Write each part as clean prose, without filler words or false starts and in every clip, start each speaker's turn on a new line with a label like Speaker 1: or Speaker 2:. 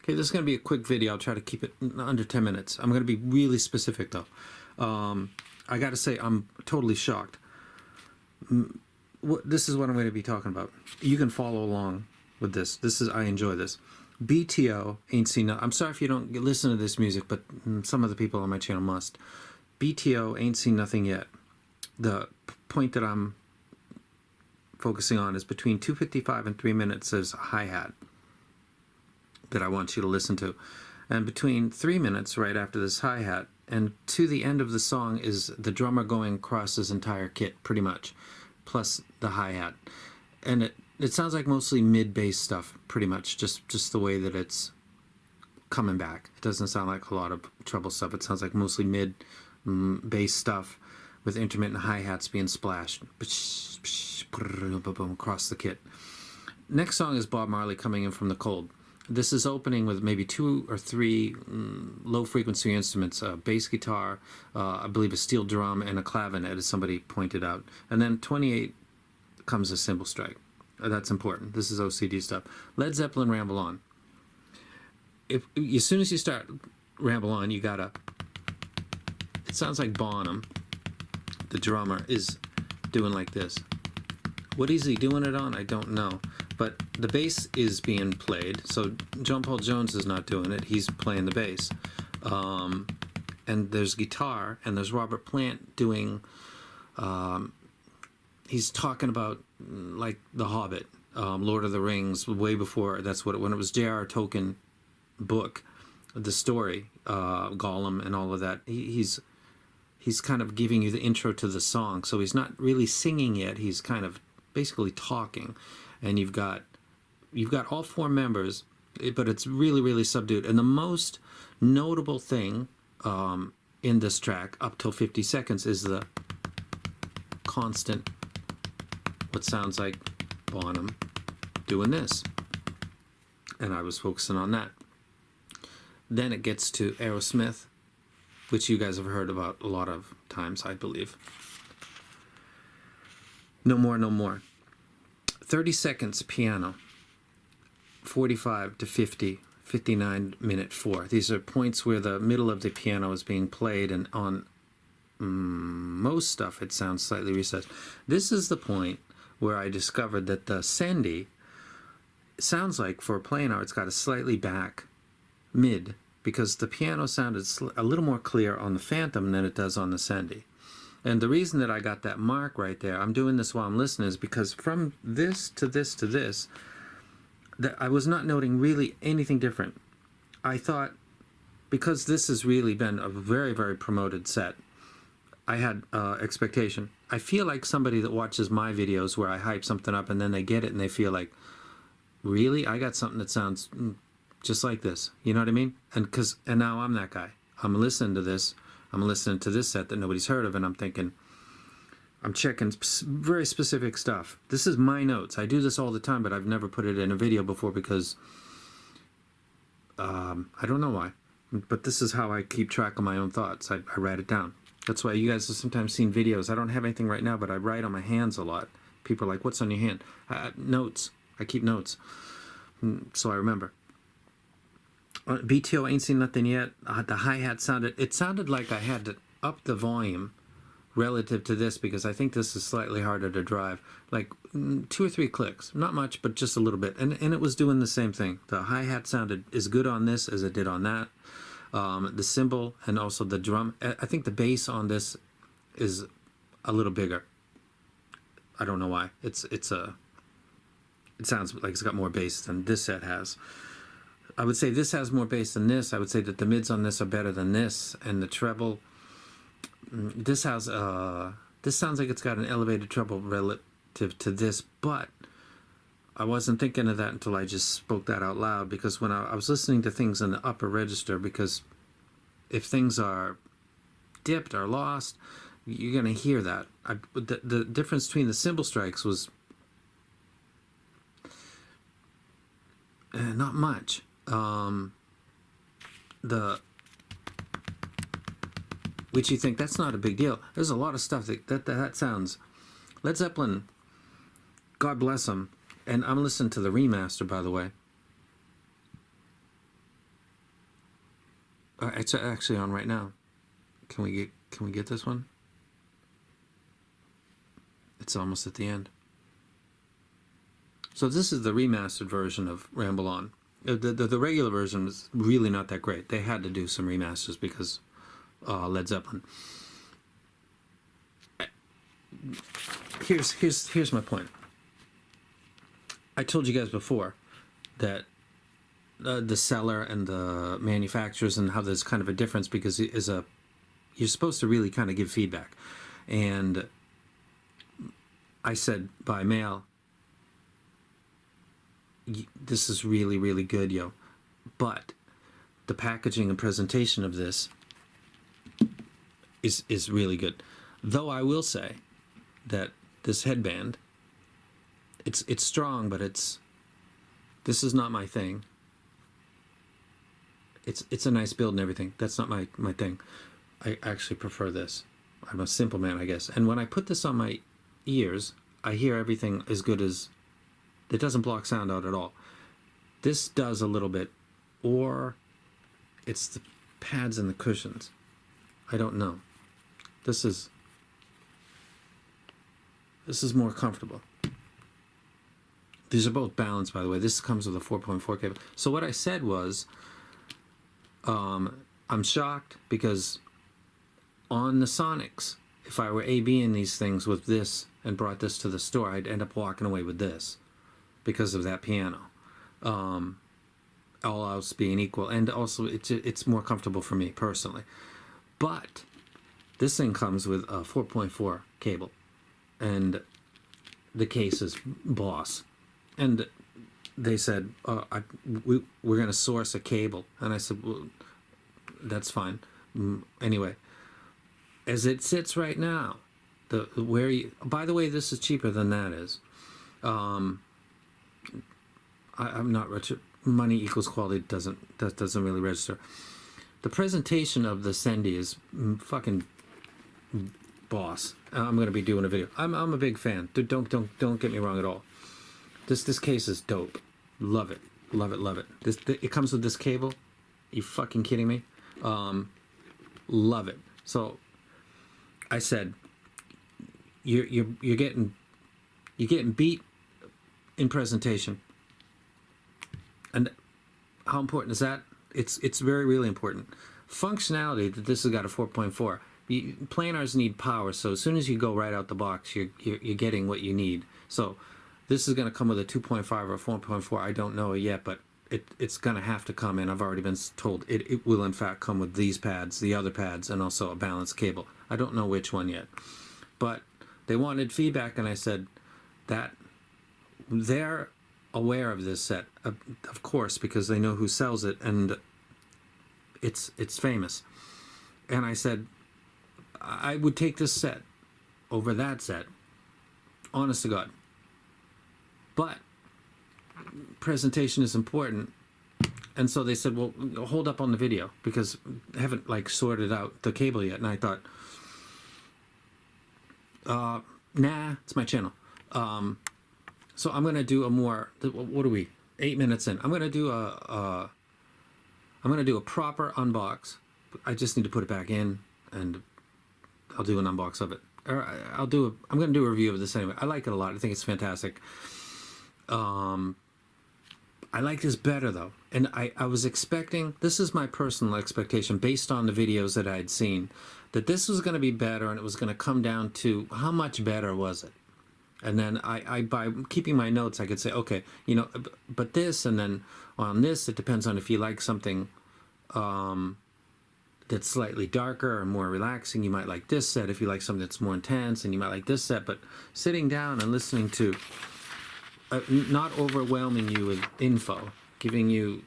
Speaker 1: Okay, this is going to be a quick video. I'll try to keep it under 10 minutes. I'm going to be really specific, though. I got to say, I'm totally shocked. This is what I'm going to be talking about. You can follow along with this. I enjoy this. BTO ain't seen nothing. I'm sorry if you don't listen to this music, but some of the people on my channel must. BTO ain't seen nothing yet. The point that I'm focusing on is between 2:55 and 3 minutes is a hi-hat that I want you to listen to. And between 3 minutes right after this hi-hat and to the end of the song is the drummer going across his entire kit, pretty much, plus the hi-hat. And it sounds like mostly mid-bass stuff, pretty much, just the way that it's coming back. It doesn't sound like a lot of treble stuff. It sounds like mostly mid-bass stuff with intermittent hi-hats being splashed across the kit. Next song is Bob Marley, Coming In From the Cold. This is opening with maybe 2 or 3 low-frequency instruments, a bass guitar, I believe a steel drum, and a clavinet, as somebody pointed out. And then 28 comes a cymbal strike. That's important. This is O.C.D. stuff. Led Zeppelin, Ramble On. As soon as you start Ramble On, you gotta... It sounds like Bonham, the drummer, is doing like this. What is he doing it on? I don't know. But the bass is being played, so John Paul Jones is not doing it. He's playing the bass. And there's guitar, and there's Robert Plant doing... he's talking about, like, The Hobbit, Lord of the Rings, way before, when it was J.R.R. Tolkien book, the story, Gollum and all of that. He's kind of giving you the intro to the song, so he's not really singing yet. He's kind of basically talking. And you've got all 4 members, but it's really, really subdued. And the most notable thing in this track, up till 50 seconds, is the constant, what sounds like Bonham doing this. And I was focusing on that. Then it gets to Aerosmith, which you guys have heard about a lot of times, I believe. No More, No More. 30 seconds piano, 45 to 50, 59 minute 4. These are points where the middle of the piano is being played, and on most stuff it sounds slightly recessed. This is the point where I discovered that the Sendy sounds like, for a Planar, it's got a slightly back mid, because the piano sounded a little more clear on the Phantom than it does on the Sendy. And the reason that I got that mark right there, I'm doing this while I'm listening, is because from this to this to this, that I was not noting really anything different. I thought, because this has really been a very, very promoted set, I had expectation. I feel like somebody that watches my videos where I hype something up and then they get it and they feel like, really? I got something that sounds just like this. You know what I mean? And now I'm that guy. I'm listening to this. I'm listening to this set that nobody's heard of, and I'm thinking, I'm checking very specific stuff. This is my notes. I do this all the time, but I've never put it in a video before because I don't know why. But this is how I keep track of my own thoughts. I write it down. That's why you guys have sometimes seen videos. I don't have anything right now, but I write on my hands a lot. People are like, what's on your hand? Notes. I keep notes. So I remember. BTO ain't seen nothing yet. The hi-hat sounded like I had to up the volume relative to this, because I think this is slightly harder to drive. Like 2 or 3 clicks. Not much, but just a little bit. And it was doing the same thing. The hi-hat sounded as good on this as it did on that. The cymbal and also the drum. I think the bass on this is a little bigger. I don't know why. It sounds like it's got more bass than this set has. I would say this has more bass than this. I would say that the mids on this are better than this, and the treble. This sounds like it's got an elevated treble relative to this, but I wasn't thinking of that until I just spoke that out loud, because when I was listening to things in the upper register, because if things are dipped or lost, you're going to hear that. The difference between the cymbal strikes was not much. Which you think that's not a big deal. There's a lot of stuff that sounds. Led Zeppelin, God bless them, and I'm listening to the remaster, by the way. It's actually on right now. Can we get this one? It's almost at the end. So this is the remastered version of Ramble On. The regular version is really not that great. They had to do some remasters because Led Zeppelin. Here's my point. I told you guys before that the seller and the manufacturers and how there's kind of a difference because you're supposed to really kind of give feedback. And I said by mail, this is really, really good, yo. But the packaging and presentation of this is really good. Though I will say that this headband, it's strong, but this is not my thing. It's a nice build and everything. That's not my thing. I actually prefer this. I'm a simple man, I guess. And when I put this on my ears, I hear everything as good as... It doesn't block sound out at all. This does a little bit, or it's the pads and the cushions. I don't know. This is more comfortable. These are both balanced, by the way. This comes with a 4.4 cable. So what I said was, I'm shocked because on the Sonics, if I were A/B-ing these things with this and brought this to the store, I'd end up walking away with this because of that piano. All else being equal, and also it's more comfortable for me personally. But this thing comes with a 4.4 cable, and the case is boss. And they said, we're going to source a cable, and I said, well, that's fine. Anyway, as it sits right now, by the way, this is cheaper than that is. I'm not rich. Money equals quality that doesn't really register. The presentation of the Sendy is fucking boss. I'm going to be doing a video. I'm a big fan. Don't get me wrong at all. This case is dope. Love it. Love it. Love it. It comes with this cable. You fucking kidding me? Love it. So I said, you're getting beat in presentation. And how important is that? It's very, really important. Functionality, that this has got a 4.4. Planars need power, so as soon as you go right out the box, you're getting what you need. So this is going to come with a 2.5 or 4.4. I don't know yet, but it's going to have to come in. I've already been told it will in fact come with these pads, the other pads, and also a balanced cable. I don't know which one yet. But they wanted feedback, and I said that they're aware of this set, of course, because they know who sells it, and it's famous. And I said I would take this set over that set, honest to God. But presentation is important, and so they said, well, hold up on the video because I haven't sorted out the cable yet. And I thought, nah, it's my channel. So I'm gonna do a more. What are we? 8 minutes in. I'm gonna do a proper unbox. I just need to put it back in, and I'll do an unbox of it. Or I'm gonna do a review of this anyway. I like it a lot. I think it's fantastic. I like this better though, and I was expecting. This is my personal expectation based on the videos that I'd seen, that this was going to be better, and it was going to come down to how much better was it. And then I by keeping my notes, I could say, okay, but this, and then on this, it depends on if you like something that's slightly darker or more relaxing, you might like this set. If you like something that's more intense, and you might like this set. But sitting down and listening to, not overwhelming you with info, giving you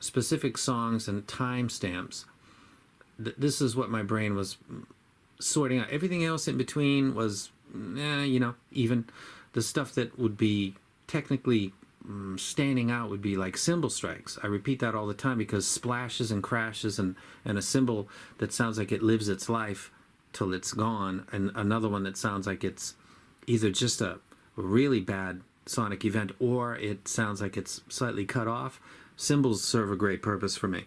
Speaker 1: specific songs and timestamps, this is what my brain was sorting out. Everything else in between was even the stuff that would be technically standing out would be like cymbal strikes. I repeat that all the time because splashes and crashes and a cymbal that sounds like it lives its life till it's gone, and another one that sounds like it's either just a really bad sonic event or it sounds like it's slightly cut off. Cymbals serve a great purpose for me.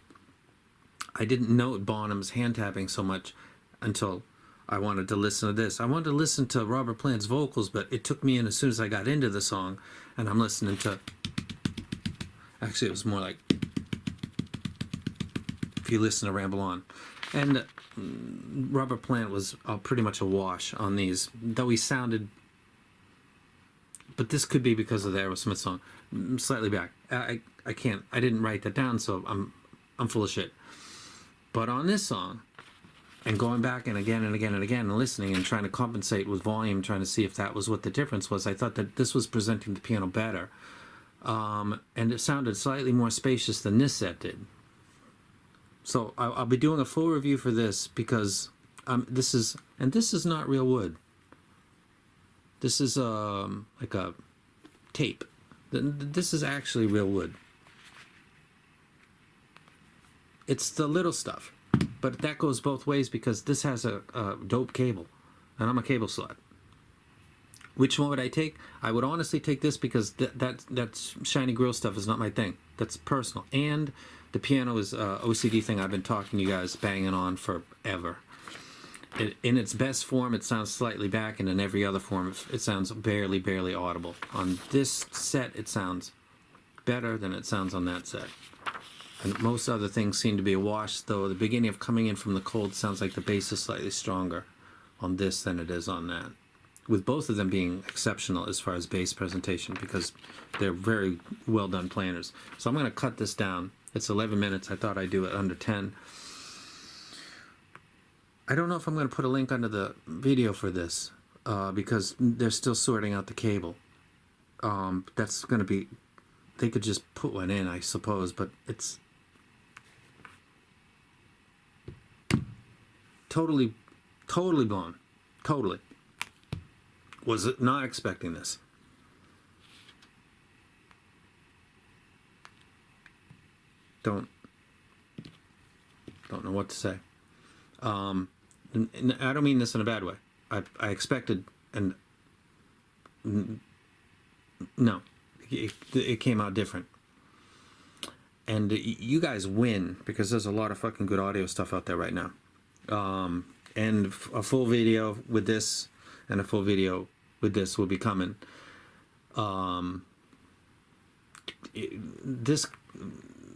Speaker 1: I didn't note Bonham's hand tapping so much until I wanted to listen to this. I wanted to listen to Robert Plant's vocals, but it took me in as soon as I got into the song, and I'm listening to, actually it was more like, if you listen to Ramble On. And Robert Plant was pretty much a wash on these, though he sounded, but this could be because of the Aerosmith song. Slightly back. I can't, I didn't write that down, so I'm full of shit. But on this song, and going back and again and again and again and listening and trying to compensate with volume, trying to see if that was what the difference was, I thought that this was presenting the piano better. And it sounded slightly more spacious than this set did. So I'll be doing a full review for this because this is not real wood. This is like a tape. This is actually real wood. It's the little stuff, but that goes both ways because this has a dope cable, and I'm a cable slut. Which one would I take? I would honestly take this because that shiny grill stuff is not my thing. That's personal. And the piano is O.C.D. thing I've been talking to you guys banging on forever. In its best form, it sounds slightly back, and in every other form, it sounds barely audible. On this set, it sounds better than it sounds on that set. And most other things seem to be a wash, though the beginning of Coming In From the Cold sounds like the bass is slightly stronger on this than it is on that. With both of them being exceptional as far as bass presentation, because they're very well done Planars. So I'm going to cut this down. It's 11 minutes. I thought I'd do it under 10. I don't know if I'm going to put a link under the video for this because they're still sorting out the cable. That's going to be, they could just put one in, I suppose, but it's totally blown. Totally. Was it not expecting this? Don't know what to say. And I don't mean this in a bad way. I expected, and no, it came out different. And you guys win because there's a lot of fucking good audio stuff out there right now. And a full video with this and a full video with this will be coming. This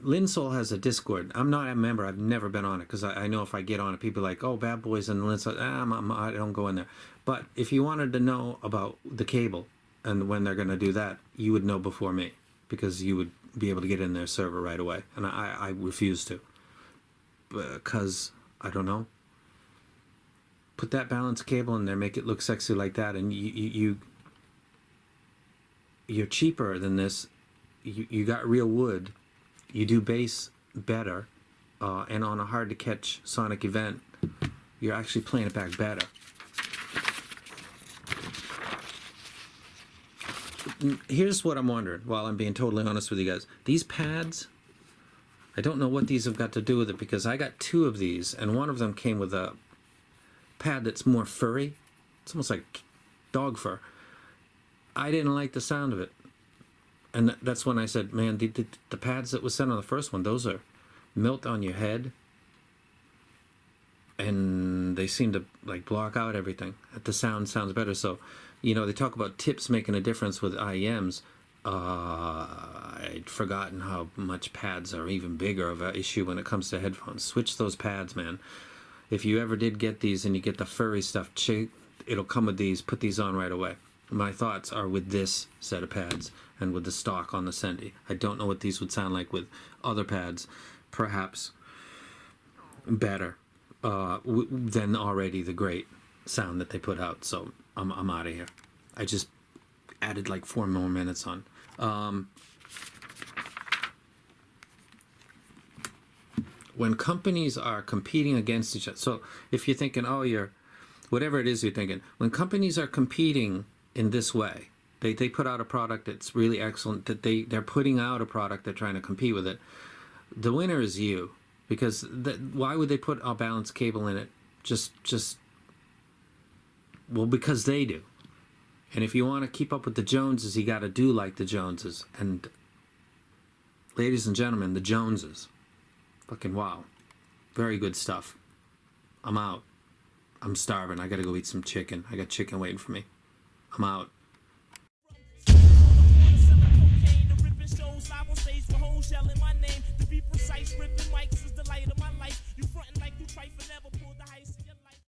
Speaker 1: Linsol has a Discord. I'm not a member. I've never been on it because I know if I get on it, people are like, oh, Bad Boys and Linsol. I don't go in there. But if you wanted to know about the cable and when they're going to do that, you would know before me because you would be able to get in their server right away. And I refuse to because, I don't know, put that balanced cable in there, make it look sexy like that, and you're cheaper than this. You got real wood. You do bass better, and on a hard-to-catch sonic event, you're actually playing it back better. Here's what I'm wondering, while I'm being totally honest with you guys. These pads, I don't know what these have got to do with it, because I got 2 of these, and one of them came with a pad that's more furry. It's almost like dog fur. I didn't like the sound of it. And that's when I said, man, the pads that was sent on the first one, those are melt on your head. And they seem to like block out everything. The sound sounds better. So, you know, they talk about tips making a difference with IEMs. I'd forgotten how much pads are even bigger of an issue when it comes to headphones. Switch those pads, man. If you ever did get these and you get the furry stuff, it'll come with these. Put these on right away. My thoughts are with this set of pads and with the stock on the Sendy. I don't know what these would sound like with other pads. Perhaps better than already the great sound that they put out. So I'm out of here. I just added like 4 more minutes on. When companies are competing against each other, so if you're thinking, oh, whatever it is you're thinking, when companies are competing in this way, they put out a product that's really excellent, that they're putting out a product, they're trying to compete with it. The winner is you, because why would they put a balanced cable in it? Well, because they do. And if you want to keep up with the Joneses, you got to do like the Joneses. And ladies and gentlemen, the Joneses, fucking wow. Very good stuff. I'm out. I'm starving. I gotta go eat some chicken. I got chicken waiting for me. I'm out.
Speaker 2: Shows live on stage for hoes yelling my name. To be precise, ripping mics